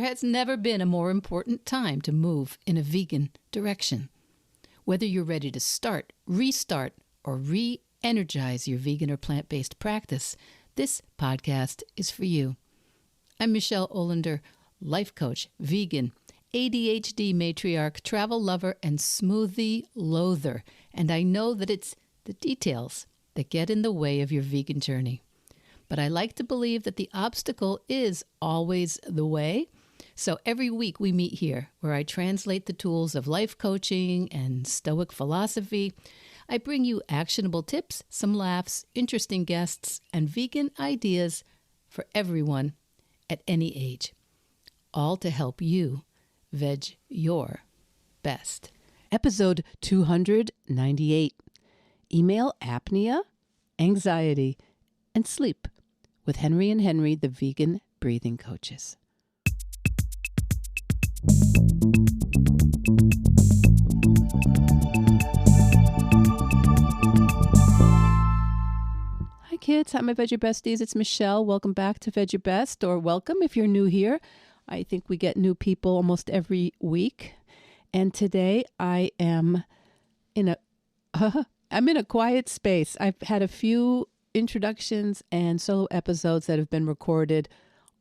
has never been a more important time to move in a vegan direction. Whether you're ready to start, restart, or re-energize your vegan or plant-based practice, this podcast is for you. I'm Michelle Olander, life coach, vegan, ADHD matriarch, travel lover, and smoothie loather. And I know that it's the details that get in the way of your vegan journey. But I like to believe that the obstacle is always the way. So every week we meet here where I translate the tools of life coaching and Stoic philosophy. I bring you actionable tips, some laughs, interesting guests, and vegan ideas for everyone at any age. All to help you veg your best. Episode 298. Email apnea, anxiety, and sleep with Henry and Henry, the vegan breathing coaches. Hi kids, hi my Veg Your Besties. It's Michelle. Welcome back to Veg Your Best, or welcome if you're new here. I think we get new people almost every week. And today I am in a quiet space. I've had a few introductions and solo episodes that have been recorded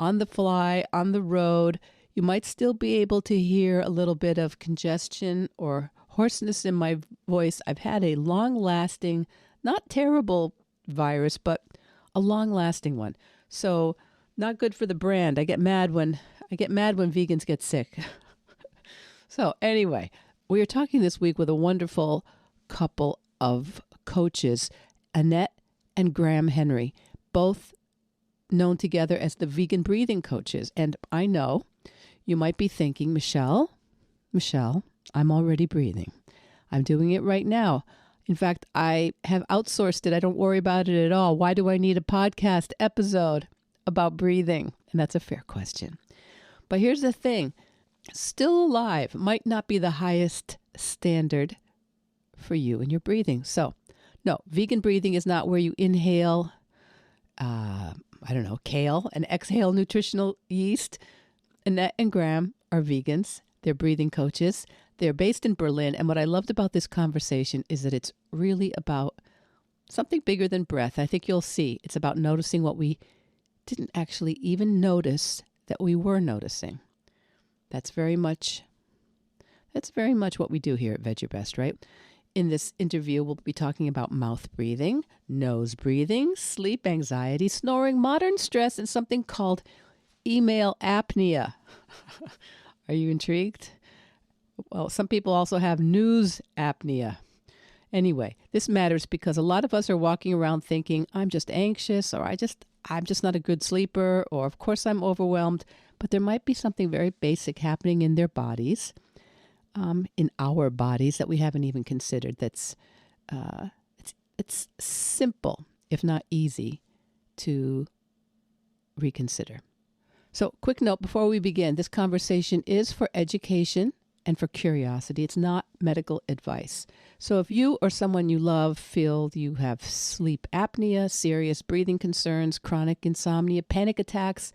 on the fly, on the road. You might still be able to hear a little bit of congestion or hoarseness in my voice. I've had a long-lasting, not terrible virus, but a long-lasting one. So not good for the brand. I get mad when vegans get sick. So anyway, we are talking this week with a wonderful couple of coaches, Annette and Graham Henry, both known together as the vegan breathing coaches. And I know you might be thinking, Michelle, I'm already breathing. I'm doing it right now. In fact, I have outsourced it. I don't worry about it at all. Why do I need a podcast episode about breathing? And that's a fair question. But here's the thing. Still alive might not be the highest standard for you and your breathing. So, no, vegan breathing is not where you inhale, kale and exhale nutritional yeast. Annette and Graham are vegans. They're breathing coaches. They're based in Berlin. And what I loved about this conversation is that it's really about something bigger than breath. I think you'll see. It's about noticing what we didn't actually even notice that we were noticing. That's very much what we do here at Veg Your Best, right? In this interview, we'll be talking about mouth breathing, nose breathing, sleep anxiety, snoring, modern stress, and something called email apnea. Are you intrigued? Well, some people also have news apnea. Anyway, this matters because a lot of us are walking around thinking, I'm just anxious, or I'm just not a good sleeper, or of course I'm overwhelmed. But there might be something very basic happening in their bodies, in our bodies that we haven't even considered. That's it's simple, if not easy, to reconsider. So, quick note before we begin: this conversation is for education and for curiosity. It's not medical advice. So, if you or someone you love feel you have sleep apnea, serious breathing concerns, chronic insomnia, panic attacks,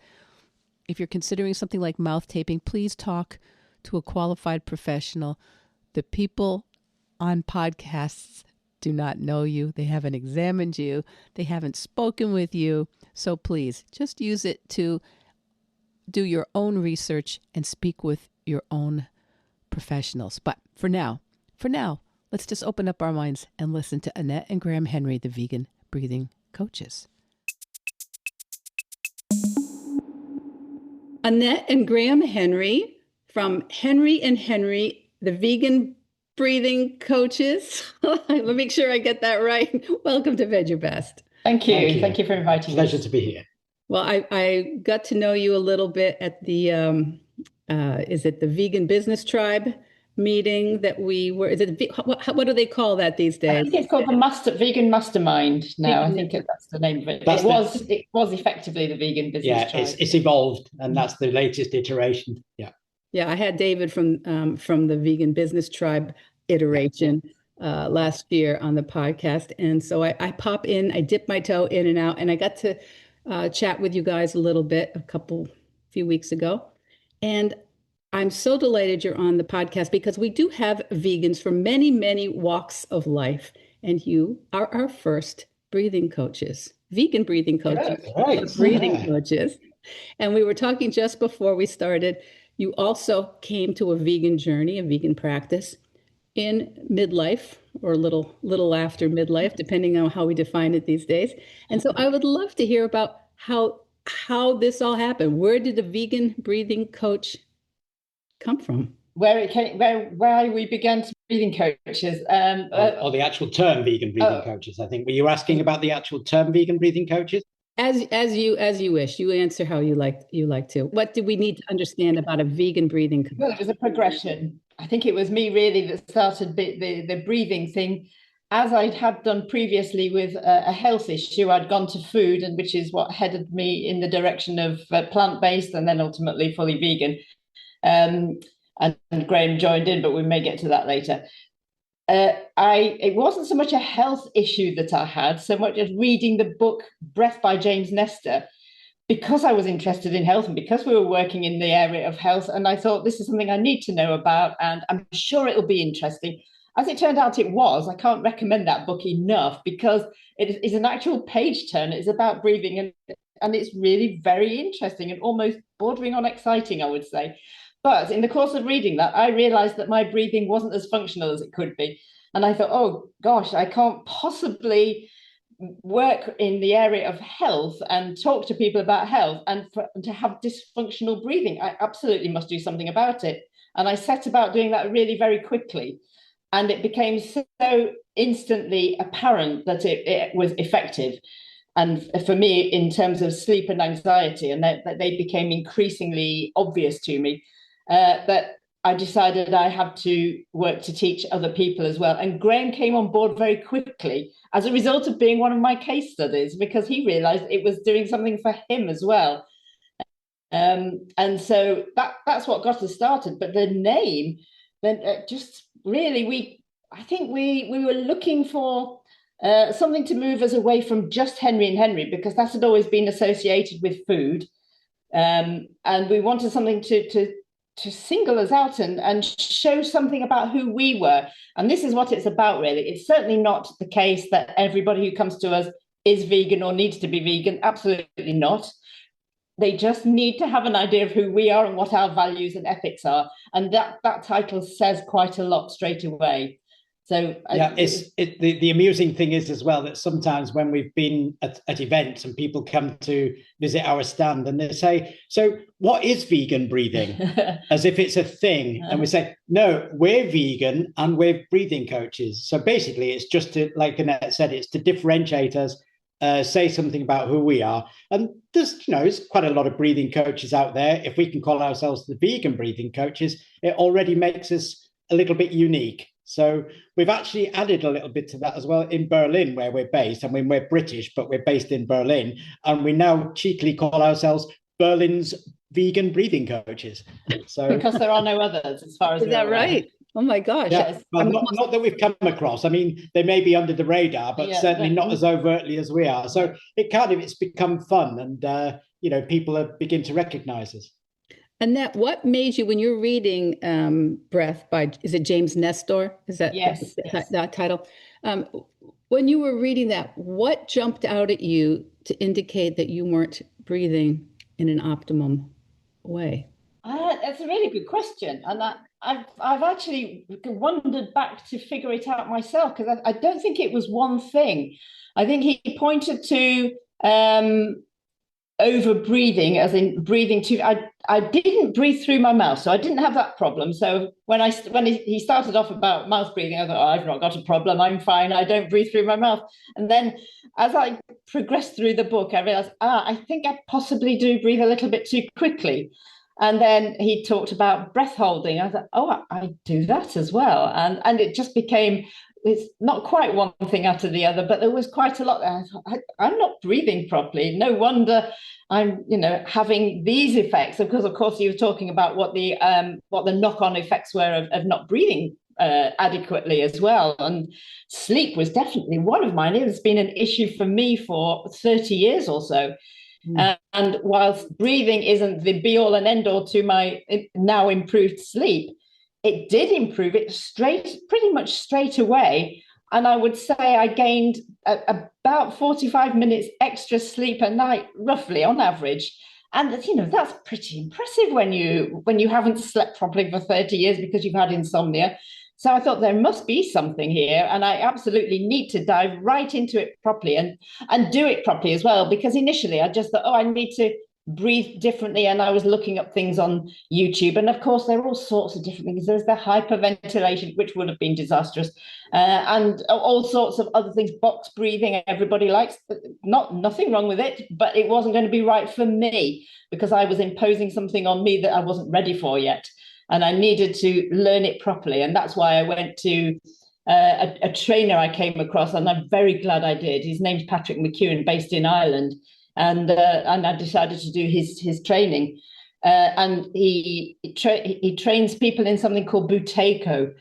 if you're considering something like mouth taping, please talk to a qualified professional. The people on podcasts do not know you. They haven't examined you. They haven't spoken with you. So please just use it to do your own research and speak with your own professionals. But for now, let's just open up our minds and listen to Annette and Graham Henry, the vegan breathing coaches. Annette and Graham Henry from Henry and Henry, the vegan breathing coaches. Let me make sure I get that right. Welcome to Veg Your Best. Thank you. Thank you for inviting me. Pleasure to be here. Well, I got to know you a little bit at the, is it the Vegan Business Tribe meeting that we were, is it, what do they call that these days? I think it's called the Vegan Mastermind now. I think that's the name of it. It was effectively the Vegan Business Tribe. It's evolved, and that's the latest iteration. Yeah, I had David from the Vegan Business Tribe iteration last year on the podcast. And so I pop in, I dip my toe in and out, and I got to chat with you guys a little bit few weeks ago. And I'm so delighted you're on the podcast because we do have vegans from many, many walks of life. And you are our first breathing coaches, vegan breathing coaches, right. breathing coaches. And we were talking just before we started. You also came to a vegan journey, a vegan practice in midlife or a little after midlife, depending on how we define it these days. And so I would love to hear about how this all happened. Where did the vegan breathing coach come from? Where it came, where we began to breathing coaches, or the actual term vegan breathing coaches. I think. Were you asking about the actual term vegan breathing coaches? As you wish. You answer how you like to. What do we need to understand about a vegan breathing coach? Well, it was a progression. I think it was me really that started the breathing thing, as I had done previously with a health issue. I'd gone to food, and which is what headed me in the direction of plant-based, and then ultimately fully vegan. And Graham joined in, but we may get to that later. It wasn't so much a health issue that I had, so much as reading the book Breath by James Nestor, because I was interested in health and because we were working in the area of health. And I thought, this is something I need to know about, and I'm sure it'll be interesting. As it turned out, it was. I can't recommend that book enough because it is an actual page turner. It's about breathing, and it's really very interesting and almost bordering on exciting, I would say. But in the course of reading that, I realized that my breathing wasn't as functional as it could be. And I thought, oh, gosh, I can't possibly work in the area of health and talk to people about health and to have dysfunctional breathing. I absolutely must do something about it. And I set about doing that really very quickly. And it became so instantly apparent that it was effective. And for me, in terms of sleep and anxiety, and that they became increasingly obvious to me, that I decided I had to work to teach other people as well. And Graham came on board very quickly as a result of being one of my case studies, because he realized it was doing something for him as well. And so that's what got us started. But the name, then just really, I think we were looking for something to move us away from just Henry and Henry, because that had always been associated with food. And we wanted something to single us out and show something about who we were. And this is what it's about, really. It's certainly not the case that everybody who comes to us is vegan or needs to be vegan. Absolutely not. They just need to have an idea of who we are and what our values and ethics are. And that title says quite a lot straight away. So yeah, the amusing thing is as well that sometimes when we've been at events and people come to visit our stand and they say, so what is vegan breathing? As if it's a thing. And we say, no, we're vegan and we're breathing coaches. So basically it's just to, like Annette said, it's to differentiate us, say something about who we are. And there's quite a lot of breathing coaches out there. If we can call ourselves the vegan breathing coaches, it already makes us a little bit unique. So we've actually added a little bit to that as well in Berlin, where we're based. I mean, we're British, but we're based in Berlin. And we now cheekily call ourselves Berlin's vegan breathing coaches. So because there are no others, as far as is that right? Oh my gosh. Yeah. Yes. Well, not that we've come across. I mean, they may be under the radar, but certainly not as overtly as we are. So it's become fun, and people begin to recognize us. Annette, what made you, when you're reading Breath by, is it James Nestor? Is that yes. that title? When you were reading that, what jumped out at you to indicate that you weren't breathing in an optimum way? That's a really good question. And I've actually wandered back to figure it out myself, because I don't think it was one thing. I think he pointed to over breathing, as in breathing too. I didn't breathe through my mouth, so I didn't have that problem. So when he started off about mouth breathing, I thought, I've not got a problem, I'm fine, I don't breathe through my mouth. And then as I progressed through the book, I realized, I think I possibly do breathe a little bit too quickly. And then he talked about breath holding. I thought, I do that as well. And it just became, it's not quite one thing after the other, but there was quite a lot there. I thought, I'm not breathing properly. No wonder I'm, having these effects. Of course, you were talking about what the knock-on effects were of not breathing adequately as well. And sleep was definitely one of mine. It's been an issue for me for 30 years or so. And whilst breathing isn't the be all and end all to my now improved sleep, it did improve it pretty much straight away. And I would say I gained about 45 minutes extra sleep a night, roughly on average. And that's pretty impressive when you haven't slept properly for 30 years because you've had insomnia. So I thought there must be something here, and I absolutely need to dive right into it properly and do it properly as well. Because initially I just thought, I need to breathe differently, and I was looking up things on YouTube, and of course there are all sorts of different things. There's the hyperventilation, which would have been disastrous, and all sorts of other things. Box breathing, everybody likes. Nothing wrong with it, but it wasn't going to be right for me because I was imposing something on me that I wasn't ready for yet. And I needed to learn it properly. And that's why I went to a trainer I came across, and I'm very glad I did. His name's Patrick McEwen, based in Ireland. And I decided to do his training. And he trains people in something called Buteyko.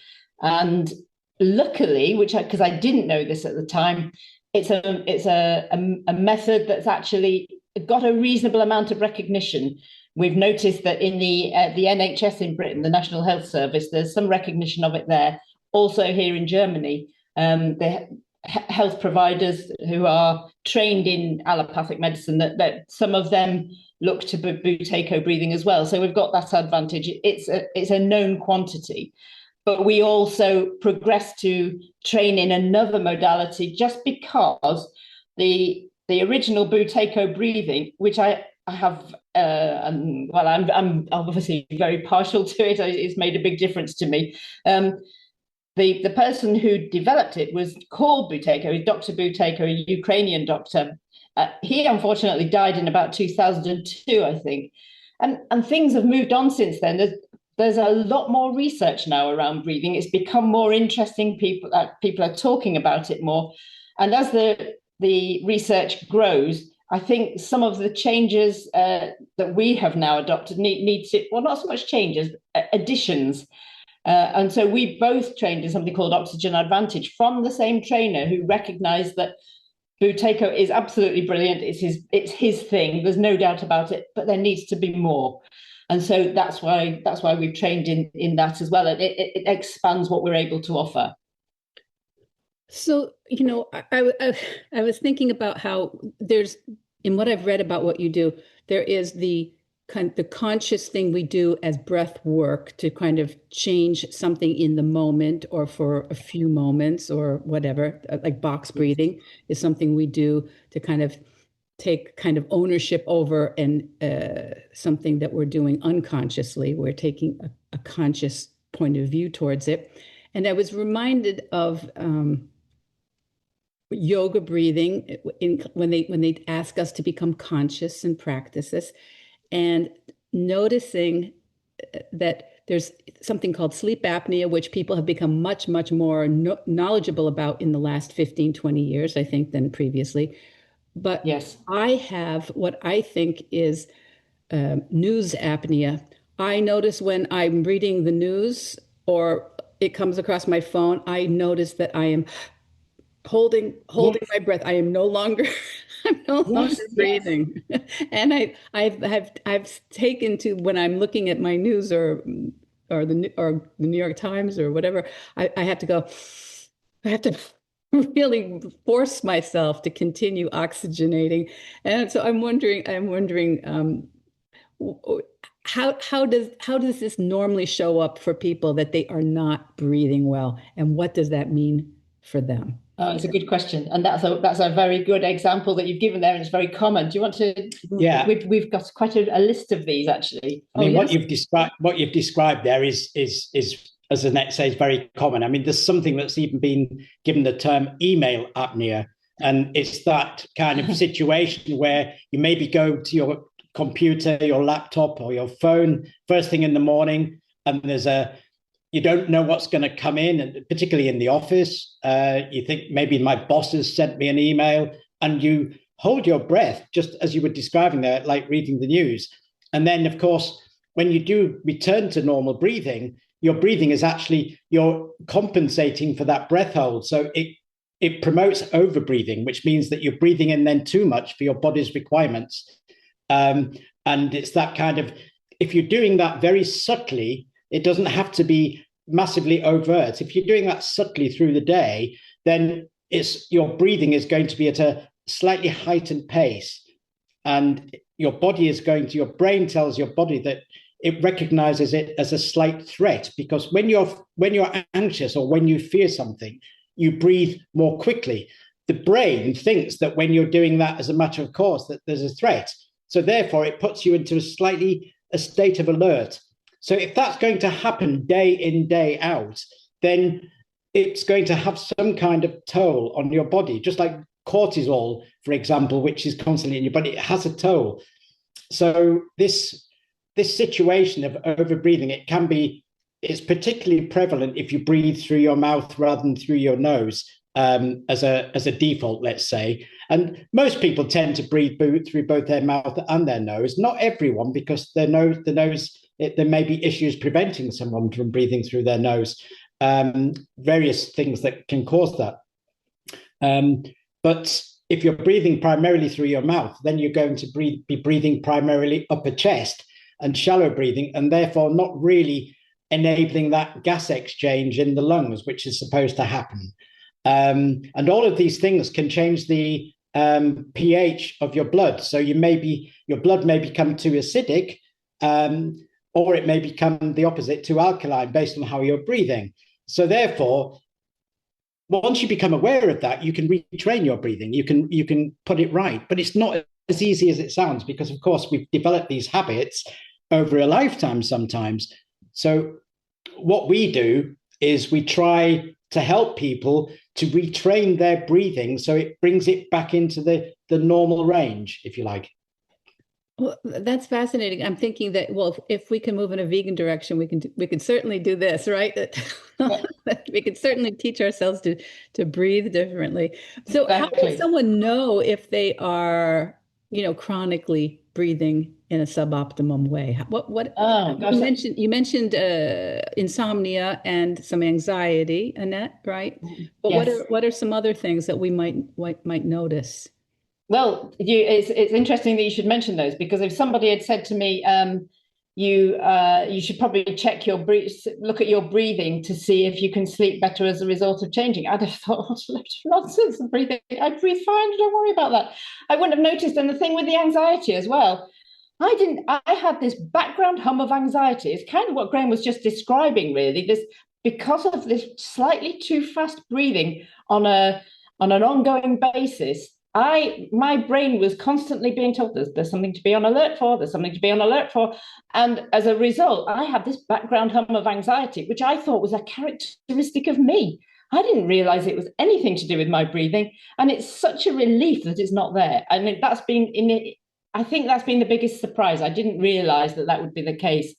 And luckily, because I didn't know this at the time, it's a method that's actually got a reasonable amount of recognition. We've noticed that in the NHS in Britain, the National Health Service, there's some recognition of it there. Also here in Germany, the health providers who are trained in allopathic medicine, that some of them look to Buteyko breathing as well. So we've got that advantage. It's a known quantity. But we also progressed to train in another modality just because the original Buteyko breathing, which I have, I'm obviously very partial to it. It's made a big difference to me. The person who developed it was called Buteyko, Dr. Buteyko, a Ukrainian doctor. He unfortunately died in about 2002, I think. And things have moved on since then. There's a lot more research now around breathing. It's become more interesting. People are talking about it more. And as the research grows, I think some of the changes that we have now adopted need to, well, not so much changes, additions. And so we both trained in something called Oxygen Advantage from the same trainer who recognized that Buteyko is absolutely brilliant. It's his thing. There's no doubt about it, but there needs to be more. And so that's why we've trained in that as well. And it expands what we're able to offer. So, I was thinking about how there's, in what I've read about what you do, there is the conscious thing we do as breath work to kind of change something in the moment or for a few moments or whatever, like box breathing is something we do to kind of take kind of ownership over and something that we're doing unconsciously. We're taking a conscious point of view towards it. And I was reminded of yoga breathing when they ask us to become conscious and practice this, and noticing that there's something called sleep apnea, which people have become much, much more knowledgeable about in the last 15, 20 years, I think, than previously. But yes, I have what I think is news apnea. I notice when I'm reading the news or it comes across my phone, I notice that I am holding yes. my breath. I am no longer breathing. Yes. And I've taken to, when I'm looking at my news or the New York Times or whatever, I have to really force myself to continue oxygenating. And so I'm wondering how does this normally show up for people that they are not breathing well, and what does that mean for them? Oh, it's a good question, and that's a very good example that you've given there, and it's very common. Do you want to? Yeah, we've got quite a list of these actually. I mean, what you've described there is, as Annette says, very common. I mean, there's something that's even been given the term email apnea, and it's that kind of situation where you maybe go to your computer, your laptop, or your phone first thing in the morning, and you don't know what's going to come in, and particularly in the office, you think maybe my boss has sent me an email, and you hold your breath, just as you were describing there, like reading the news. And then, of course, when you do return to normal breathing, your breathing is actually, you're compensating for that breath hold. So it promotes over breathing, which means that you're breathing in then too much for your body's requirements. And it's that kind of, if you're doing that very subtly, it doesn't have to be massively overt. If you're doing that subtly through the day, then your breathing is going to be at a slightly heightened pace. And your brain tells your body that it recognizes it as a slight threat, because when you're anxious or when you fear something, you breathe more quickly. The brain thinks that when you're doing that as a matter of course, that there's a threat. So therefore, it puts you into a state of alert. So if that's going to happen day in, day out, then it's going to have some kind of toll on your body, just like cortisol, for example, which is constantly in your body. It has a toll. So this situation of overbreathing, it's particularly prevalent if you breathe through your mouth rather than through your nose, as a default, let's say. And most people tend to breathe through both their mouth and their nose. Not everyone, because the nose, there may be issues preventing someone from breathing through their nose. Various things that can cause that. But if you're breathing primarily through your mouth, then you're going to be breathing primarily upper chest and shallow breathing, and therefore not really enabling that gas exchange in the lungs, which is supposed to happen. And all of these things can change the pH of your blood. So your blood may become too acidic, or it may become the opposite, too alkaline, based on how you're breathing. So therefore, once you become aware of that, you can retrain your breathing. You can put it right, but it's not as easy as it sounds, because of course we've developed these habits over a lifetime sometimes. So what we do is we try to help people to retrain their breathing so it brings it back into the normal range, if you like. Well, that's fascinating. I'm thinking that, well, if we can move in a vegan direction, we can certainly do this, right? We can certainly teach ourselves to breathe differently. So Exactly. How does someone know if they are, chronically breathing in a suboptimum way? You mentioned insomnia and some anxiety, Annette, right? But yes. what are some other things that we might notice? Well, it's interesting that you should mention those, because if somebody had said to me, you should probably look at your breathing to see if you can sleep better as a result of changing, I'd have thought, what a load of nonsense of breathing. I breathe fine, don't worry about that. I wouldn't have noticed. And the thing with the anxiety as well, I had this background hum of anxiety. It's kind of what Graham was just describing, really. Because of this slightly too fast breathing on an ongoing basis, my brain was constantly being told there's something to be on alert for, there's something to be on alert for. And as a result, I had this background hum of anxiety, which I thought was a characteristic of me. I didn't realize it was anything to do with my breathing. And it's such a relief that it's not there. And I think that's been the biggest surprise. I didn't realize that would be the case.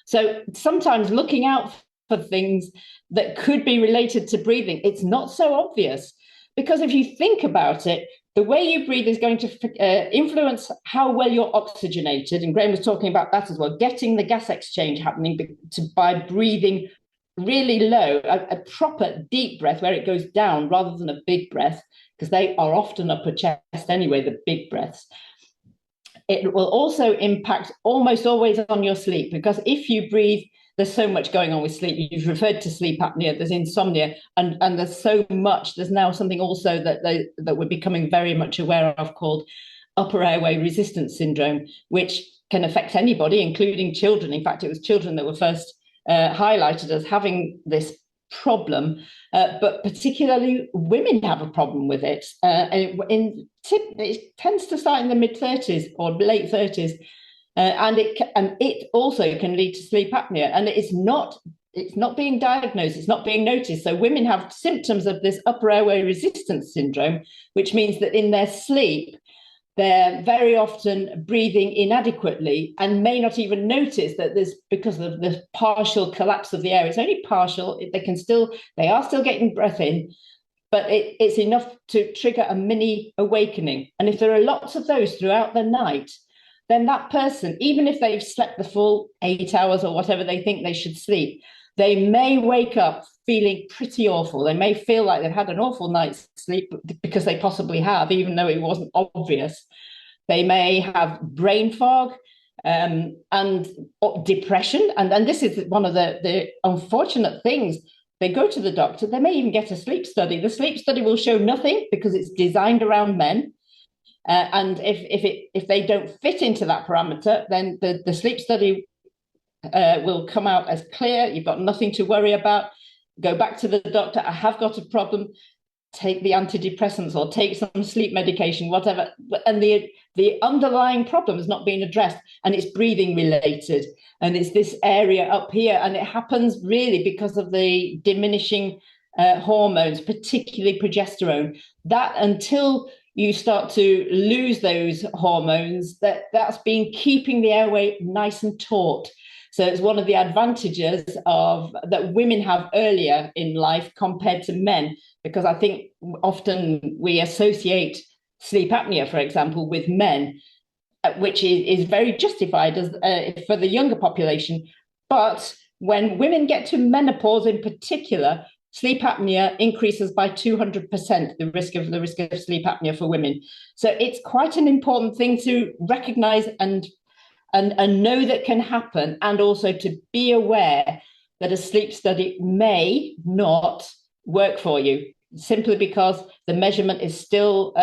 So sometimes looking out for things that could be related to breathing, it's not so obvious. Because if you think about it, the way you breathe is going to influence how well you're oxygenated. And Graham was talking about that as well, getting the gas exchange happening by breathing really low, a proper deep breath where it goes down rather than a big breath, because they are often upper chest anyway, the big breaths. It will also impact almost always on your sleep, because if you breathe, there's so much going on with sleep. You've referred to sleep apnea, there's insomnia, and there's so much. There's now something also that we're becoming very much aware of called upper airway resistance syndrome, which can affect anybody, including children. In fact, it was children that were first highlighted as having this problem, but particularly women have a problem with it. It tends to start in the mid-30s or late 30s. And it also can lead to sleep apnea, and it's not being diagnosed, it's not being noticed. So women have symptoms of this upper airway resistance syndrome, which means that in their sleep, they're very often breathing inadequately and may not even notice that because of the partial collapse of the air. It's only partial. They are still getting breath in, but it's enough to trigger a mini awakening. And if there are lots of those throughout the night, then that person, even if they've slept the full 8 hours or whatever they think they should sleep, they may wake up feeling pretty awful. They may feel like they've had an awful night's sleep, because they possibly have, even though it wasn't obvious. They may have brain fog and depression. And this is one of the unfortunate things. They go to the doctor, they may even get a sleep study. The sleep study will show nothing because it's designed around men. And if they don't fit into that parameter, then the sleep study will come out as clear. You've got nothing to worry about. Go back to the doctor. I have got a problem. Take the antidepressants or take some sleep medication, whatever. And the underlying problem is not being addressed, and it's breathing related. And it's this area up here. And it happens really because of the diminishing hormones, particularly progesterone. That until you start to lose those hormones, that's been keeping the airway nice and taut. So it's one of the advantages that women have earlier in life compared to men, because I think often we associate sleep apnea, for example, with men, which is very justified as for the younger population. But when women get to menopause in particular, sleep apnea increases by 200%, the risk of sleep apnea for women. So it's quite an important thing to recognize and know that can happen, and also to be aware that a sleep study may not work for you, simply because the measurement is still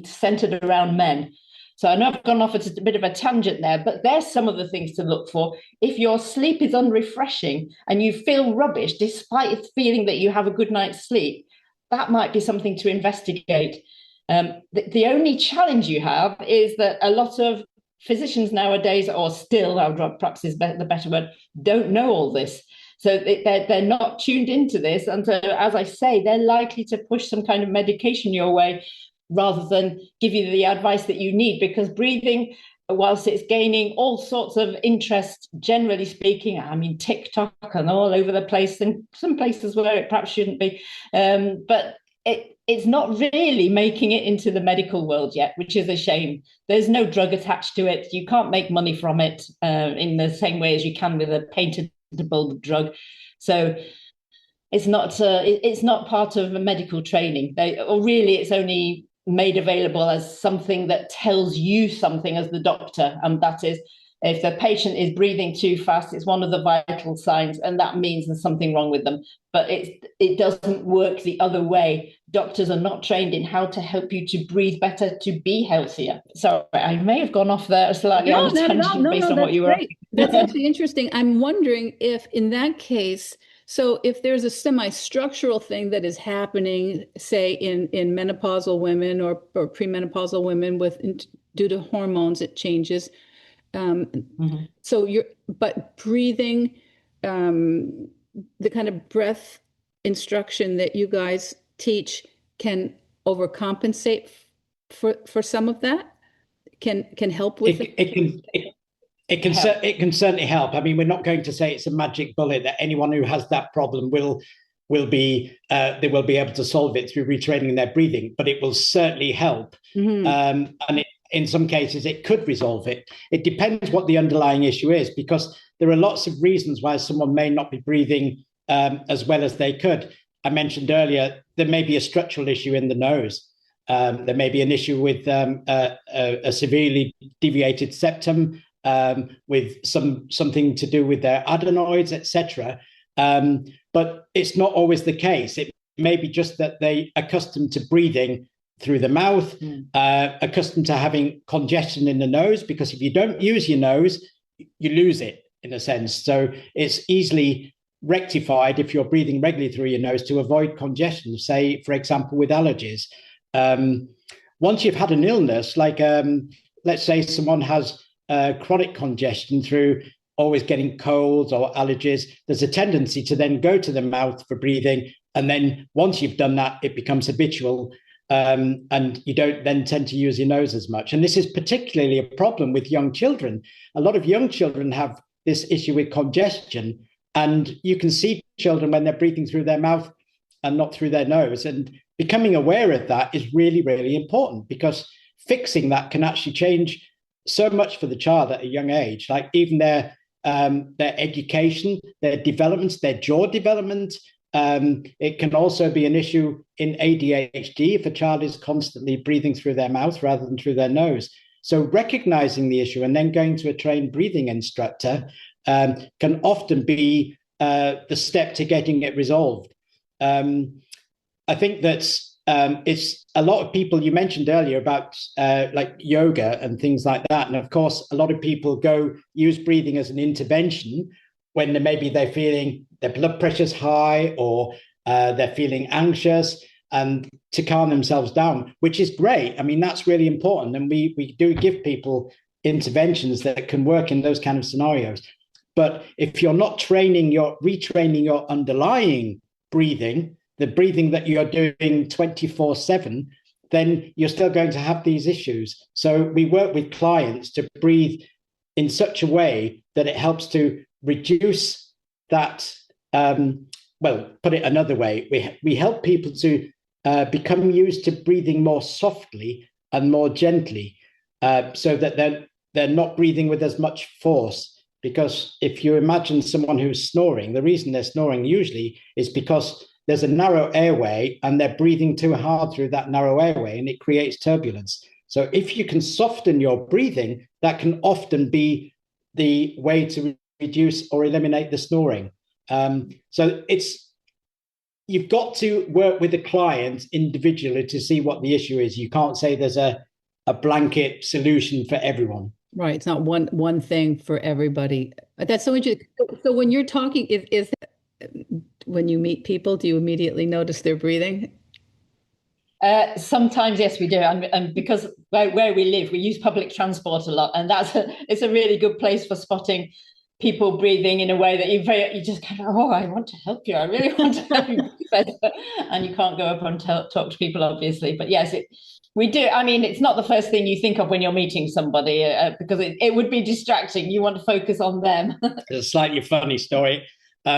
centered around men. So I know I've gone off at a bit of a tangent there, but there's some of the things to look for. If your sleep is unrefreshing and you feel rubbish, despite feeling that you have a good night's sleep, that might be something to investigate. The only challenge you have is that a lot of physicians nowadays, or still, perhaps is the better word, don't know all this. So they're not tuned into this. And so, as I say, they're likely to push some kind of medication your way rather than give you the advice that you need, because breathing, whilst it's gaining all sorts of interest, generally speaking, I mean, TikTok and all over the place, and some places where it perhaps shouldn't be, but it's not really making it into the medical world yet, which is a shame. There's no drug attached to it. You can't make money from it in the same way as you can with a patentable drug. So it's not part of a medical training. Or really, it's only made available as something that tells you something as the doctor, and that is, if the patient is breathing too fast, it's one of the vital signs, and that means there's something wrong with them. But it doesn't work the other way. Doctors are not trained in how to help you to breathe better, to be healthier. So I may have gone off there slightly on a tangent based on what you were. That's actually interesting. I'm wondering if, in that case, so if there's a semi-structural thing that is happening, say in menopausal women or premenopausal women due to hormones, it changes. So but breathing, the kind of breath instruction that you guys teach can overcompensate for some of that, can help with it can certainly help. I mean, we're not going to say it's a magic bullet that anyone who has that problem will be able to solve it through retraining their breathing, but it will certainly help. And in some cases, it could resolve it. It depends what the underlying issue is, because there are lots of reasons why someone may not be breathing as well as they could. I mentioned earlier, there may be a structural issue in the nose. There may be an issue with a severely deviated septum, with something to do with their adenoids, etc. But it's not always the case. It may be just that they are accustomed to breathing through the mouth, accustomed to having congestion in the nose, because if you don't use your nose, you lose it in a sense. So it's easily rectified if you're breathing regularly through your nose to avoid congestion, say, for example, with allergies. Once you've had an illness, like let's say someone has chronic congestion through always getting colds or allergies, there's a tendency to then go to the mouth for breathing. And then once you've done that, it becomes habitual. And you don't then tend to use your nose as much. And this is particularly a problem with young children. A lot of young children have this issue with congestion, and you can see children when they're breathing through their mouth and not through their nose. And becoming aware of that is really, really important, because fixing that can actually change so much for the child at a young age, like even their education, their development, their jaw development, It can also be an issue in ADHD if a child is constantly breathing through their mouth rather than through their nose. So recognizing the issue and then going to a trained breathing instructor can often be the step to getting it resolved. I think that it's a lot of people, you mentioned earlier about like yoga and things like that. And of course, a lot of people use breathing as an intervention when they're feeling their blood pressure's high or they're feeling anxious, and to calm themselves down, which is great. I mean, that's really important. And we do give people interventions that can work in those kind of scenarios. But if you're not retraining your underlying breathing, the breathing that you're doing 24/7, then you're still going to have these issues. So we work with clients to breathe in such a way that it helps to reduce that. Put it another way, we help people to become used to breathing more softly and more gently, so that they're not breathing with as much force. Because if you imagine someone who's snoring, the reason they're snoring usually is because there's a narrow airway and they're breathing too hard through that narrow airway, and it creates turbulence. So if you can soften your breathing, that can often be the way to reduce or eliminate the snoring. So you've got to work with the client individually to see what the issue is. You can't say there's a blanket solution for everyone. Right. It's not one thing for everybody. That's so interesting. So when you're talking, is when you meet people, do you immediately notice their breathing? Sometimes, yes, we do. And because where we live, we use public transport a lot. And it's a really good place for spotting people breathing in a way that you just kind of, I want to help you. I really want to help you better. And you can't go up and talk to people, obviously. But yes, we do. I mean, it's not the first thing you think of when you're meeting somebody, because it would be distracting. You want to focus on them. It's a slightly funny story. We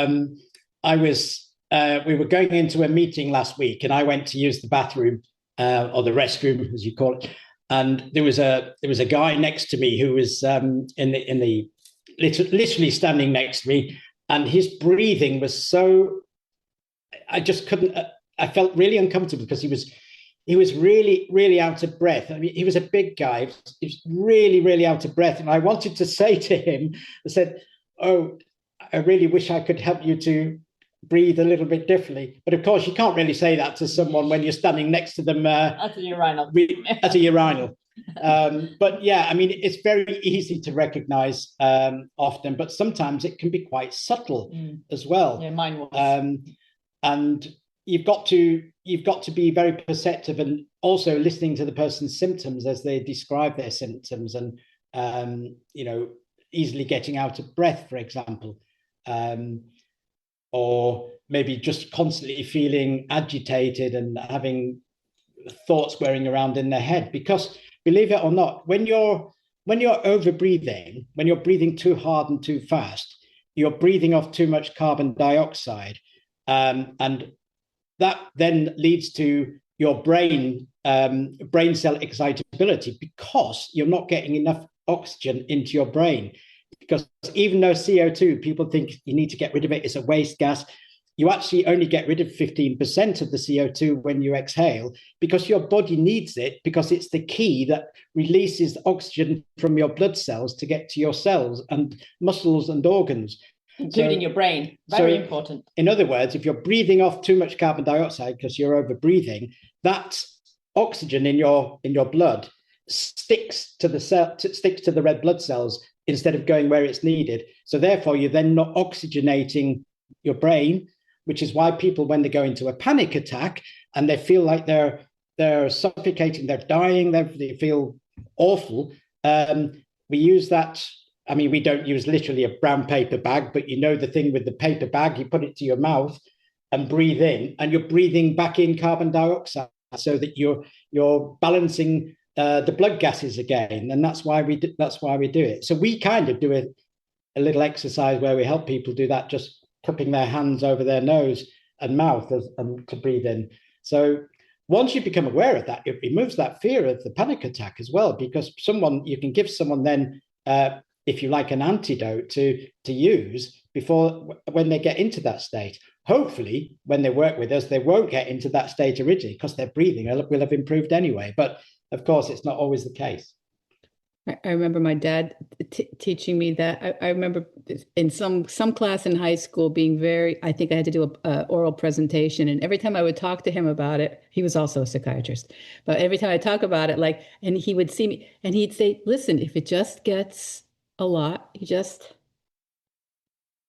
were going into a meeting last week, and I went to use the bathroom or the restroom, as you call it. And there was a guy next to me who was literally standing next to me, and his breathing was so, I just couldn't. I felt really uncomfortable because he was really, really out of breath. I mean, he was a big guy. He was really, really out of breath. And I wanted to say to him, I said, "Oh, I really wish I could help you to breathe a little bit differently." But of course, you can't really say that to someone when you're standing next to them. At a urinal. At a urinal. But yeah, I mean, it's very easy to recognize often, but sometimes it can be quite subtle as well. Yeah, mine was. And you've got to be very perceptive, and also listening to the person's symptoms as they describe their symptoms, and easily getting out of breath, for example, or maybe just constantly feeling agitated and having thoughts whirring around in their head. Because believe it or not, when you're over breathing, when you're breathing too hard and too fast, you're breathing off too much carbon dioxide, and that then leads to your brain cell excitability, because you're not getting enough oxygen into your brain. Because even though CO2, people think you need to get rid of it, it's a waste gas, you actually only get rid of 15% of the CO2 when you exhale, because your body needs it, because it's the key that releases oxygen from your blood cells to get to your cells and muscles and organs. Including your brain. Very important. In other words, if you're breathing off too much carbon dioxide because you're over breathing, that oxygen in your blood sticks to the red blood cells instead of going where it's needed. So therefore, you're then not oxygenating your brain, which is why people, when they go into a panic attack and they feel like they're suffocating, they're dying, they feel awful, we use that. I mean, we don't use literally a brown paper bag, but the thing with the paper bag, you put it to your mouth and breathe in, and you're breathing back in carbon dioxide so that you're balancing the blood gases again. And that's why we do it. So we kind of do a little exercise where we help people do that, just cupping their hands over their nose and mouth to breathe in. So once you become aware of that, it removes that fear of the panic attack as well, because you can give someone then, if you like, an antidote to use when they get into that state. hopefully when they work with us, they won't get into that state originally because their breathing will have improved anyway. But of course, it's not always the case. I remember my dad teaching me that. I remember in some class in high school being I think I had to do a oral presentation, and every time I would talk to him about it, he was also a psychiatrist, but every time I talk about it, and he would see me and he'd say, listen, if it just gets a lot, you just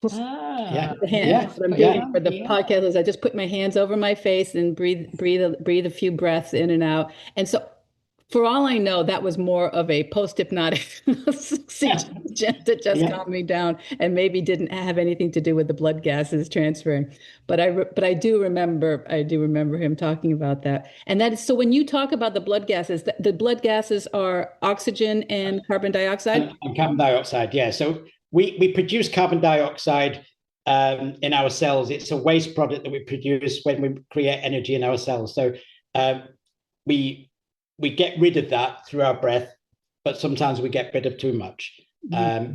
the hand. What I'm doing for the podcast is I just put my hands over my face and breathe a few breaths in and out. And so for all I know, that was more of a post-hypnotic suggestion to just calm me down, and maybe didn't have anything to do with the blood gases transferring. But I do remember him talking about that. And that is, so when you talk about the blood gases, the blood gases are oxygen and carbon dioxide? And carbon dioxide, yeah. So we produce carbon dioxide in our cells. It's a waste product that we produce when we create energy in our cells. So we get rid of that through our breath, but sometimes we get rid of too much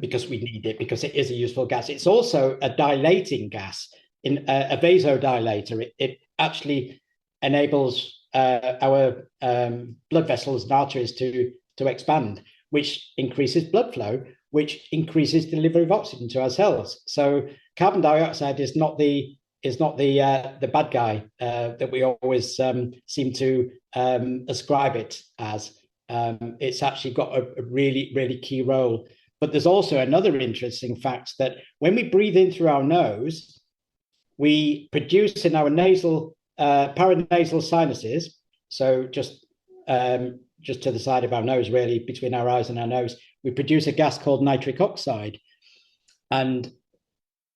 because we need it, because it is a useful gas. It's also a dilating gas, in a vasodilator. It actually enables our blood vessels and arteries to expand, which increases blood flow, which increases delivery of oxygen to our cells. So carbon dioxide is not the bad guy that we always seem to ascribe it as. It's actually got a really, really key role. But there's also another interesting fact that when we breathe in through our nose, we produce in our nasal paranasal sinuses, so just to the side of our nose, really, between our eyes and our nose, we produce a gas called nitric oxide. And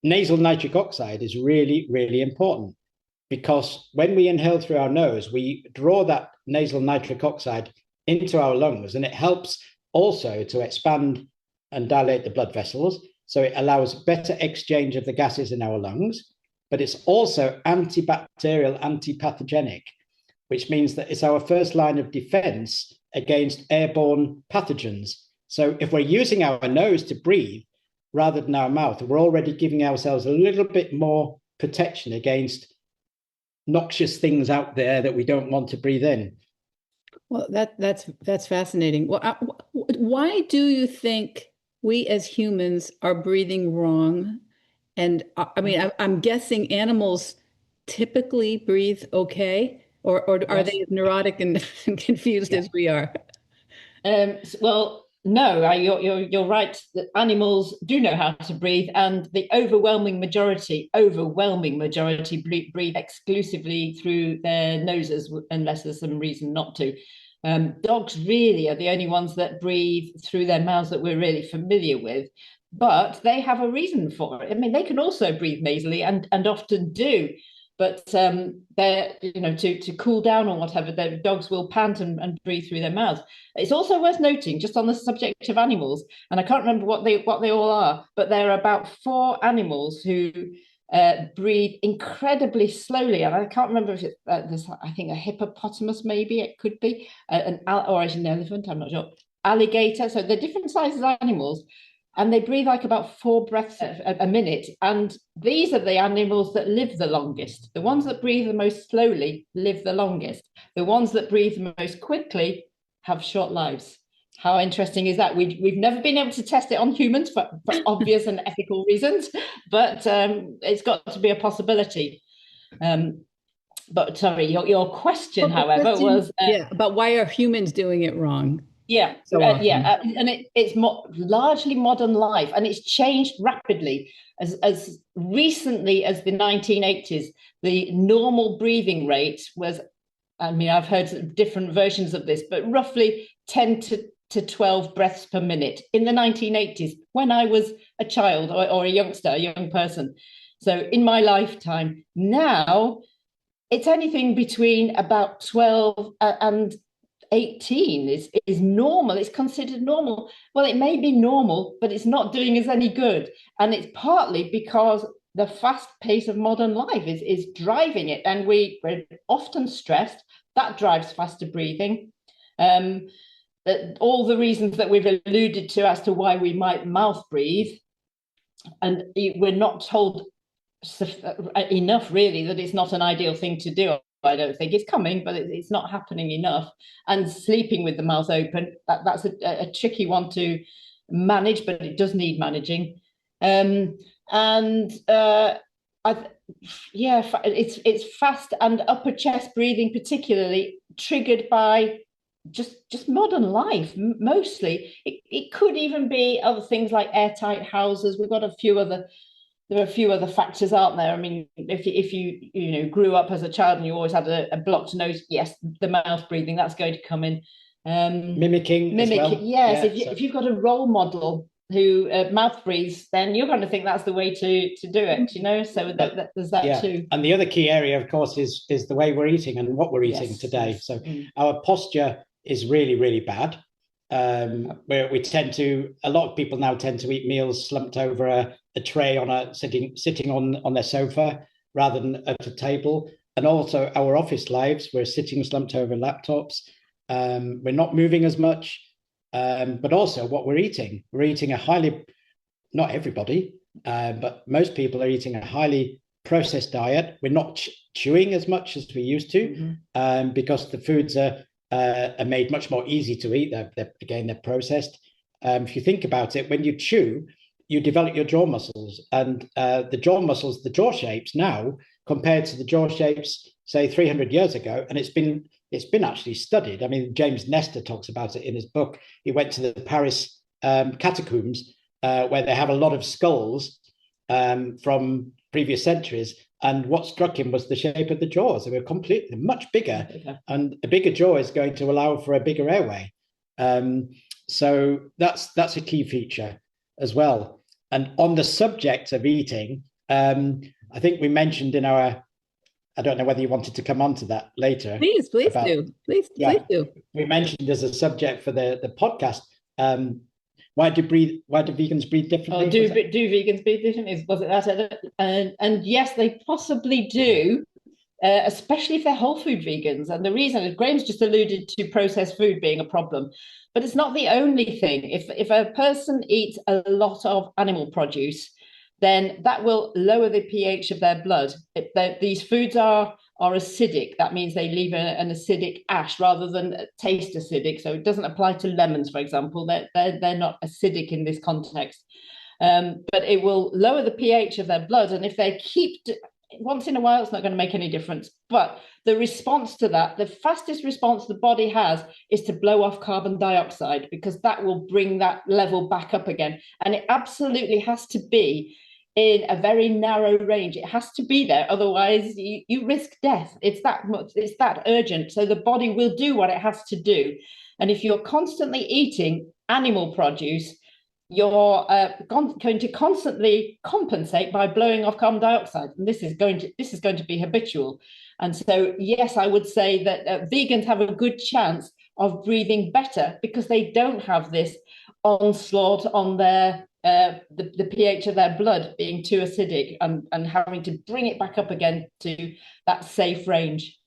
nasal nitric oxide is really, really important, because when we inhale through our nose, we draw that nasal nitric oxide into our lungs, and it helps also to expand and dilate the blood vessels. So it allows better exchange of the gases in our lungs, but it's also antibacterial, antipathogenic, which means that it's our first line of defense against airborne pathogens. So if we're using our nose to breathe rather than our mouth, we're already giving ourselves a little bit more protection against noxious things out there that we don't want to breathe in. Well, that's fascinating. Well, why do you think we as humans are breathing wrong? And I mean, I'm guessing animals typically breathe okay, or are they as neurotic and confused as we are? Well, no, you're right that animals do know how to breathe, and the overwhelming majority breathe exclusively through their noses, unless there's some reason not to. Dogs really are the only ones that breathe through their mouths that we're really familiar with, but they have a reason for it. I mean, they can also breathe nasally and often do, but they're, to cool down or whatever, their dogs will pant and breathe through their mouths. It's also worth noting, just on the subject of animals, and I can't remember what they all are, but there are about 4 animals who breathe incredibly slowly, and I can't remember if it's there's, I think, a hippopotamus, maybe it could be an elephant, I'm not sure, alligator. So they're different sizes of animals, and they breathe like about 4 breaths a minute. And these are the animals that live the longest. The ones that breathe the most slowly live the longest. The ones that breathe the most quickly have short lives. How interesting is that? We've never been able to test it on humans for obvious and ethical reasons, but it's got to be a possibility. But sorry, your question, however, was about why are humans doing it wrong? And it's largely modern life, and it's changed rapidly. As recently as the 1980s, the normal breathing rate was, I mean, I've heard different versions of this, but roughly 10 to 12 breaths per minute in the 1980s, when I was a child or a youngster, a young person. So in my lifetime, now it's anything between about 12 and 18 is normal. It's considered normal. Well, it may be normal, but it's not doing us any good. And it's partly because the fast pace of modern life is driving it. And we're often stressed. That drives faster breathing. All the reasons that we've alluded to as to why we might mouth breathe. And we're not told enough, really, that it's not an ideal thing to do. I don't think it's coming, but it's not happening enough. And sleeping with the mouth open, that's a tricky one to manage, but it does need managing. It's fast and upper chest breathing, particularly triggered by just modern life mostly. It could even be other things like airtight houses. We've got there are a few other factors, aren't there? I mean, if you grew up as a child and you always had a blocked nose, yes, the mouth breathing, that's going to come in. Mimicking as well. Yes. If you've got a role model who mouth breathes, then you're going to think that's the way to do it, so there's that too. And the other key area, of course, is the way we're eating and what we're eating today. So our posture is really, really bad. Where a lot of people now tend to eat meals slumped over a tray sitting on their sofa rather than at a table. And also our office lives, we're sitting slumped over laptops. We're not moving as much, but also what we're eating. We're eating not everybody, but most people are eating a highly processed diet. We're not chewing as much as we used to, because the foods are made much more easy to eat. They're processed. If you think about it, when you chew, you develop your jaw muscles, and the jaw shapes now compared to the jaw shapes, say 300 years ago, and it's been actually studied. I mean, James Nestor talks about it in his book. He went to the Paris catacombs where they have a lot of skulls from previous centuries. And what struck him was the shape of the jaws. They were completely much bigger, and a bigger jaw is going to allow for a bigger airway. So that's a key feature as well. And on the subject of eating, I think we mentioned I don't know whether you wanted to come on to that later. Please do. Please do. We mentioned as a subject for the podcast. Why do vegans breathe differently? Do vegans breathe differently? Was it that? And yes, they possibly do, especially if they're whole food vegans. And the reason, as Graham's just alluded to, processed food being a problem, but it's not the only thing. If a person eats a lot of animal produce, then that will lower the pH of their blood. These foods are acidic. That means they leave an acidic ash rather than taste acidic. So it doesn't apply to lemons, for example. They're not acidic in this context. But it will lower the pH of their blood. And if they once in a while, it's not going to make any difference. But the response to that, the fastest response the body has, is to blow off carbon dioxide, because that will bring that level back up again. And it absolutely has to be in a very narrow range. It has to be there. Otherwise, you risk death. It's that urgent. So the body will do what it has to do. And if you're constantly eating animal produce, you're going to constantly compensate by blowing off carbon dioxide. And this is going to be habitual. And so, yes, I would say that vegans have a good chance of breathing better, because they don't have this onslaught on their the pH of their blood being too acidic and having to bring it back up again to that safe range.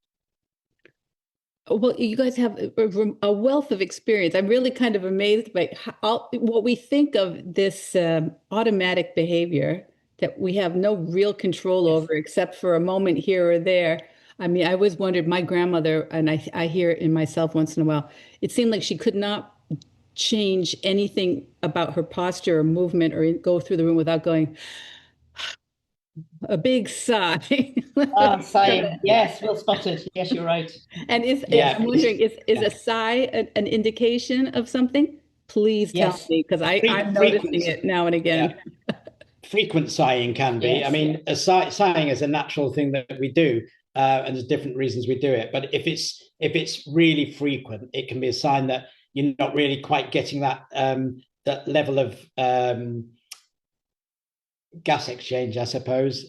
Well, you guys have a wealth of experience. I'm really kind of amazed by what we think of this automatic behavior that we have no real control over, except for a moment here or there. I mean, I always wondered, my grandmother, and I hear it in myself once in a while, it seemed like she could not change anything about her posture or movement or go through the room without going a big sigh. Sighing. Yes, well spotted. Yes, you're right. And I'm wondering, is a sigh an indication of something? Please tell me, because I'm noticing it now and again. Yeah. Frequent sighing can be. Yes, I mean, sighing is a natural thing that we do, and there's different reasons we do it. But if it's really frequent, it can be a sign that you're not really quite getting that level of gas exchange, I suppose.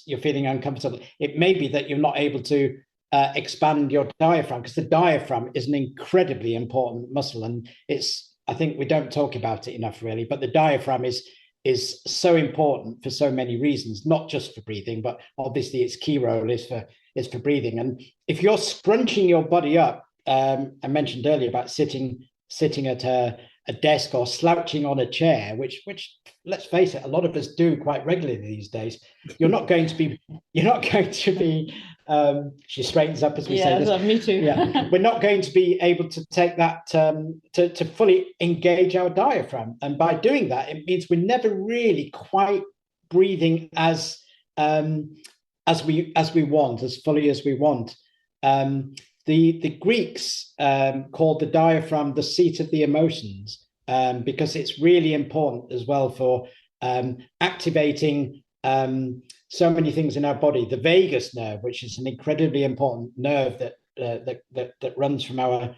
You're feeling uncomfortable. It may be that you're not able to expand your diaphragm, because the diaphragm is an incredibly important muscle, and I think we don't talk about it enough, really. But the diaphragm is so important for so many reasons, not just for breathing, but obviously its key role is for breathing. And if you're scrunching your body up, I mentioned earlier about sitting at a a desk or slouching on a chair, which let's face it, a lot of us do quite regularly these days, you're not going to be she straightens up as we say this. Me too. Yeah, we're not going to be able to take that to fully engage our diaphragm, and by doing that, it means we're never really quite breathing as we want, as fully as we want. The Greeks called the diaphragm the seat of the emotions, because it's really important as well for activating so many things in our body. The vagus nerve, which is an incredibly important nerve that runs from our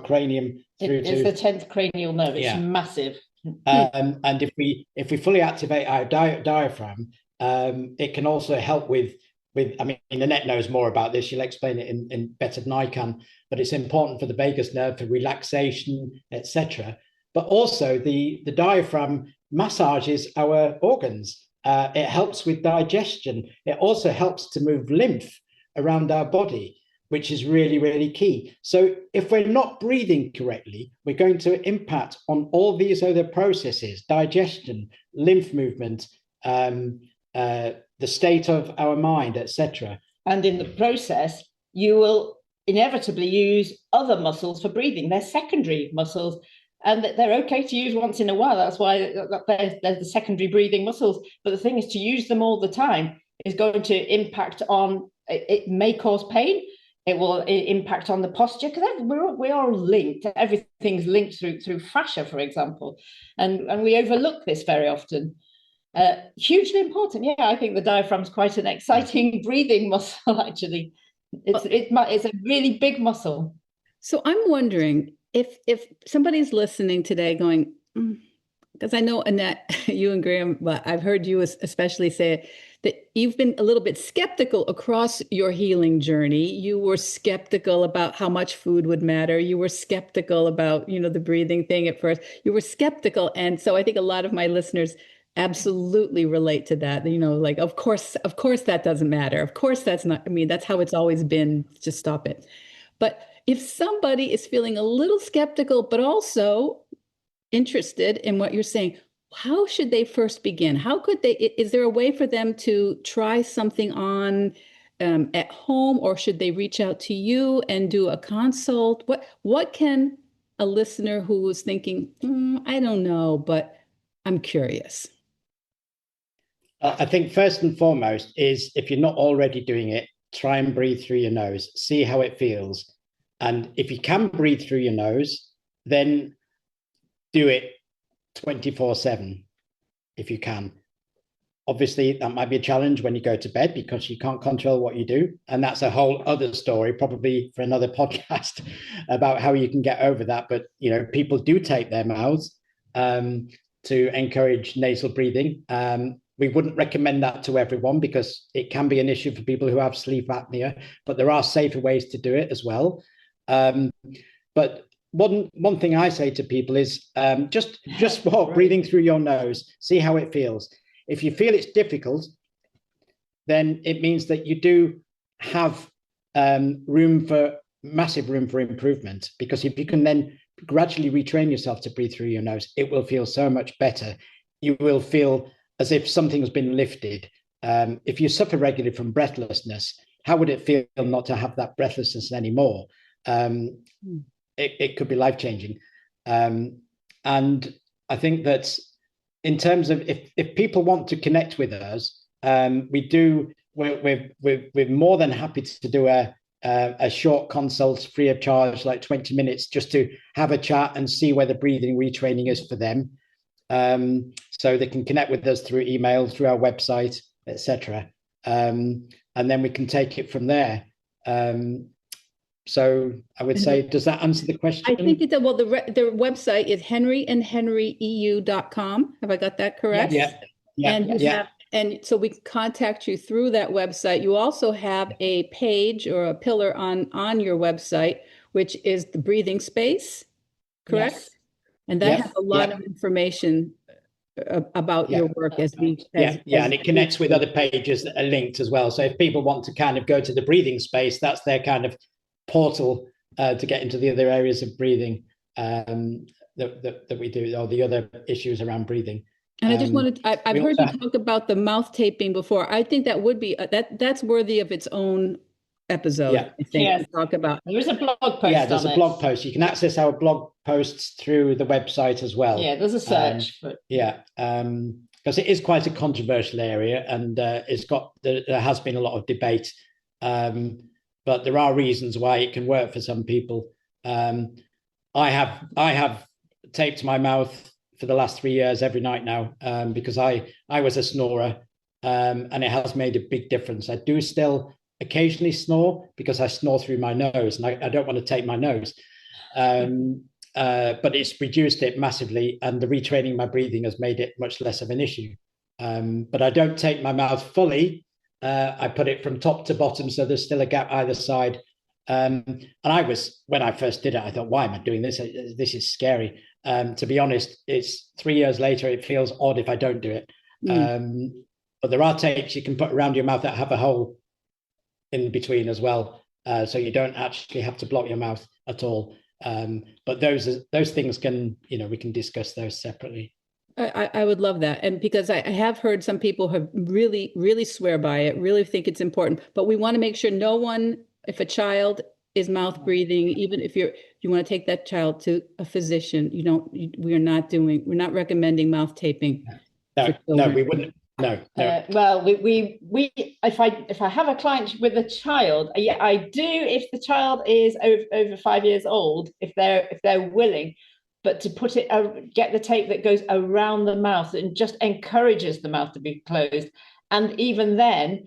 cranium through it's the 10th cranial nerve. It's massive. And if we fully activate our diaphragm, it can also help with. I mean, Annette knows more about this. She'll explain it in better than I can. But it's important for the vagus nerve, for relaxation, etc. But also the diaphragm massages our organs. It helps with digestion. It also helps to move lymph around our body, which is really, really key. So if we're not breathing correctly, we're going to impact on all these other processes: digestion, lymph movement, the state of our mind, etc. And in the process, you will inevitably use other muscles for breathing. They're secondary muscles, and they're okay to use once in a while. That's why they're the secondary breathing muscles. But the thing is, to use them all the time is going to impact on, it may cause pain. It will impact on the posture, because we're all linked. Everything's linked through fascia, for example. And we overlook this very often. Hugely important. Yeah, I think the diaphragm's quite an exciting breathing muscle, actually. It's a really big muscle. So I'm wondering if somebody's listening today going, because I know, Annette, you and Graham, but I've heard you especially say that you've been a little bit skeptical across your healing journey. You were skeptical about how much food would matter. You were skeptical about, the breathing thing at first. You were skeptical. And so I think a lot of my listeners absolutely relate to that. Like, of course that doesn't matter. Of course that's not, that's how it's always been. Just stop it. But if somebody is feeling a little skeptical, but also interested in what you're saying, how should they first begin? How could they, is there a way for them to try something on at home, or should they reach out to you and do a consult? What can a listener who is thinking, I don't know, but I'm curious? I think first and foremost is, if you're not already doing it, try and breathe through your nose, see how it feels. And if you can breathe through your nose, then do it 24/7 if you can. Obviously, that might be a challenge when you go to bed, because you can't control what you do. And that's a whole other story, probably for another podcast, about how you can get over that. But, people do tape their mouths to encourage nasal breathing. We wouldn't recommend that to everyone, because it can be an issue for people who have sleep apnea, but there are safer ways to do it as well. But one thing I say to people is just walk breathing through your nose, see how it feels. If you feel it's difficult, then it means that you do have massive room for improvement, because if you can then gradually retrain yourself to breathe through your nose, it will feel so much better. You will feel as if something's been lifted. If you suffer regularly from breathlessness, how would it feel not to have that breathlessness anymore? It could be life-changing. And I think that in terms of if people want to connect with us, we're more than happy to do a short consult free of charge, like 20 minutes, just to have a chat and see where the breathing retraining is for them. So they can connect with us through email, through our website, etc. And then we can take it from there. So I would say, does that answer the question? I think it does. Well, the website is henryandhenryeu.com. Have I got that correct? Yeah. And so we can contact you through that website. You also have a page or a pillar on your website, which is the breathing space, correct? Yes. And that has a lot of information about your work and it connects with other pages that are linked as well. So if people want to kind of go to the breathing space, that's their kind of portal to get into the other areas of breathing. that we do, or the other issues around breathing. And I just wanted, I've heard you talk about the mouth taping before. I think that would be, that's worthy of its own episode, Yeah. I think, Yes. to talk about. There's a blog post. Yeah, there's a blog post. You can access our blog posts through the website as well. Yeah, there's a search. Because it is quite a controversial area, and there has been a lot of debate. But there are reasons why it can work for some people. I have taped my mouth for the last 3 years every night now, because I was a snorer, and it has made a big difference. I do still occasionally snore because I snore through my nose, and I don't want to tape my nose. But it's reduced it massively, and the retraining my breathing has made it much less of an issue. But I don't tape my mouth fully. I put it from top to bottom, so there's still a gap either side. And when I first did it, I thought, why am I doing this? This is scary. To be honest, it's 3 years later, it feels odd if I don't do it. But there are tapes you can put around your mouth that have a hole in between as well. So you don't actually have to block your mouth at all. But those things can, we can discuss those separately. I would love that. And because I have heard some people have really, really swear by it, really think it's important, but we want to make sure no one, if a child is mouth breathing, even if you want to take that child to a physician, we're not recommending mouth taping. No, we wouldn't. No. Well, we if I have a client with a child, I do if the child is over 5 years old, if they're willing, but to put it, get the tape that goes around the mouth and just encourages the mouth to be closed, and even then,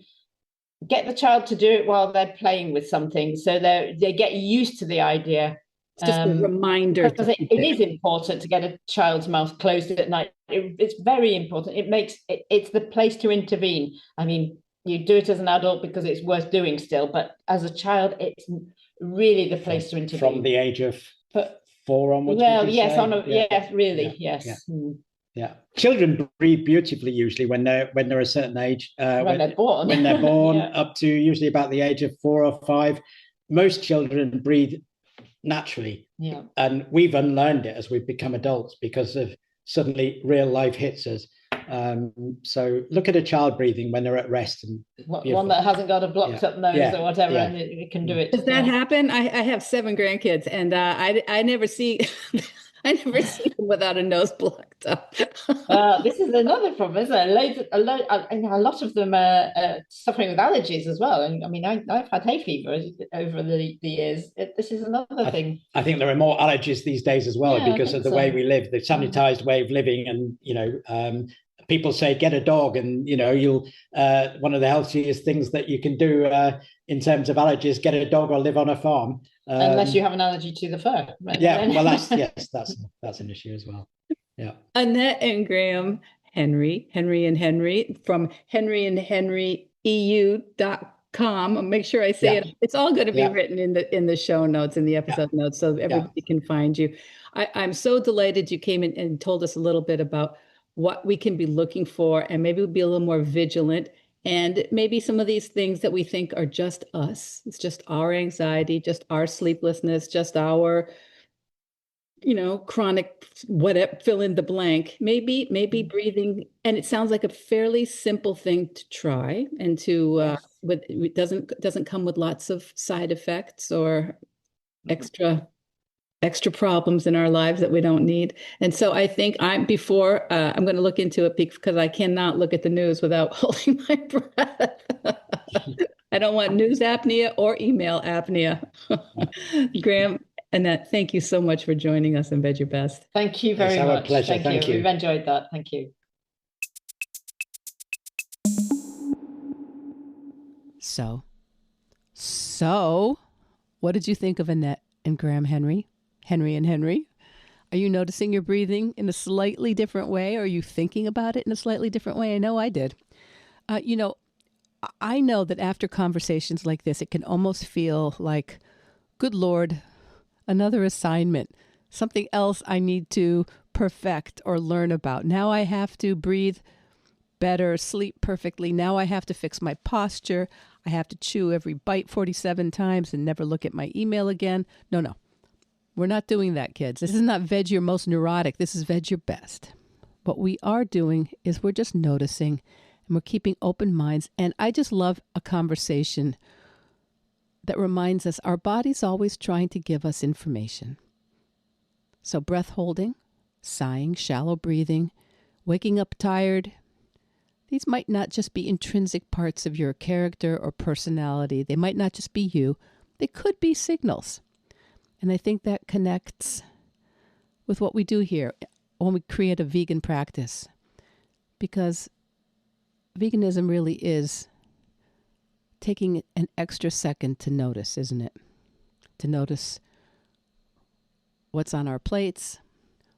get the child to do it while they're playing with something, so they get used to the idea. It's just a reminder. Because it is important to get a child's mouth closed at night. It's very important. It's the place to intervene. I mean, you do it as an adult because it's worth doing still, but as a child, it's really the place to intervene. From the age of 4 onwards. Well, yes, really, yes. Yeah. Children breathe beautifully usually when they're a certain age. When they're born. When they're born, up to usually about the age of 4 or 5. Most children breathe naturally. Yeah. And we've unlearned it as we've become adults because of suddenly real life hits us. So look at a child breathing when they're at rest. And one that hasn't got a blocked up nose or whatever, and it can do it. Does that happen? I have 7 grandkids, and I never see I never see them without a nose blocked up. This is another problem, isn't it? A lot of them are suffering with allergies as well. And I mean, I've had hay fever over the years. This is another thing. I think there are more allergies these days as well because of the way we live, the sanitized way of living, and people say get a dog, and you'll one of the healthiest things that you can do in terms of allergies, get a dog or live on a farm. Unless you have an allergy to the fur. Well, that's an issue as well. Yeah. Annette and Graham, Henry and Henry from henryandhenryeu.com. I'll make sure I say it. It's all going to be written in the show notes, in the episode notes, so everybody can find you. I'm so delighted you came in and told us a little bit about what we can be looking for, and maybe we'll be a little more vigilant. And maybe some of these things that we think are just us, it's just our anxiety, just our sleeplessness, just our, chronic, whatever, fill in the blank, maybe breathing. And it sounds like a fairly simple thing to try, and to, it doesn't come with lots of side effects or extra problems in our lives that we don't need. And so I think I'm going to look into it because I cannot look at the news without holding my breath. I don't want news apnea or email apnea. Graham, Annette, thank you so much for joining us in Vedge Your Best. Thank you very much. It's our pleasure. Thank you. We've enjoyed that. Thank you. So what did you think of Annette and Graham, Henry and Henry? Are you noticing your breathing in a slightly different way? Or are you thinking about it in a slightly different way? I know I did. I know that after conversations like this, it can almost feel like, good Lord, another assignment, something else I need to perfect or learn about. Now I have to breathe better, sleep perfectly. Now I have to fix my posture. I have to chew every bite 47 times and never look at my email again. No. We're not doing that, kids. This is not Vedge Your most neurotic. This is Vedge Your best. What we are doing is we're just noticing and we're keeping open minds. And I just love a conversation that reminds us our body's always trying to give us information. So breath holding, sighing, shallow breathing, waking up tired, these might not just be intrinsic parts of your character or personality. They might not just be you. They could be signals. And I think that connects with what we do here when we create a vegan practice. Because veganism really is taking an extra second to notice, isn't it? To notice what's on our plates,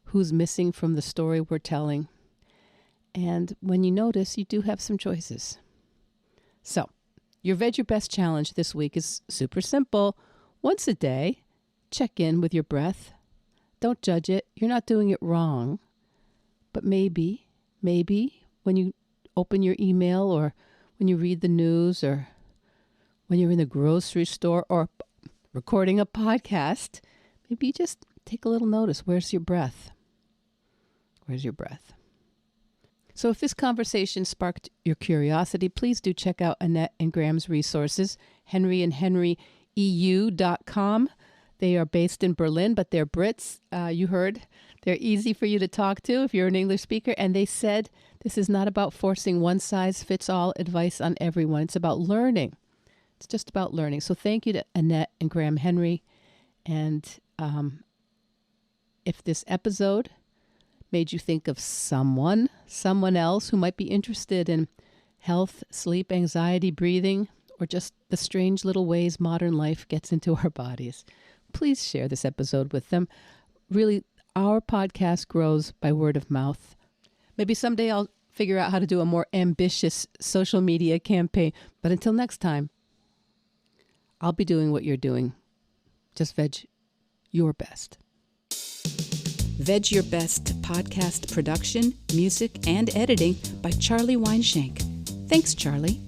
who's missing from the story we're telling. And when you notice, you do have some choices. So, your Vedge Your Best challenge this week is super simple. Once a day, check in with your breath. Don't judge it. You're not doing it wrong. But maybe when you open your email or when you read the news or when you're in the grocery store or recording a podcast, maybe you just take a little notice. Where's your breath? Where's your breath? So if this conversation sparked your curiosity, please do check out Annette and Graham's resources, henryandhenryeu.com. They are based in Berlin, but they're Brits. You heard. They're easy for you to talk to if you're an English speaker. And they said this is not about forcing one-size-fits-all advice on everyone. It's about learning. It's just about learning. So thank you to Annette and Graham Henry. And if this episode made you think of someone else who might be interested in health, sleep, anxiety, breathing, or just the strange little ways modern life gets into our bodies, please share this episode with them. Really, our podcast grows by word of mouth. Maybe someday I'll figure out how to do a more ambitious social media campaign. But until next time, I'll be doing what you're doing. Just Vedge Your Best. Vedge Your Best podcast production, music, and editing by Charlie Weinshank. Thanks, Charlie.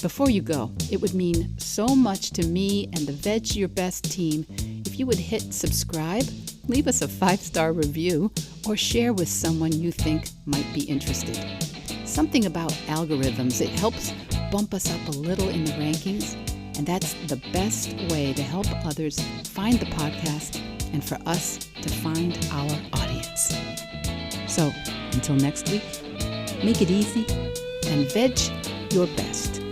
Before you go, it would mean so much to me and the Vedge Your Best team if you would hit subscribe, leave us a 5-star review, or share with someone you think might be interested. Something about algorithms, it helps bump us up a little in the rankings, and that's the best way to help others find the podcast and for us to find our audience. So, until next week, make it easy and Vedge Your Best.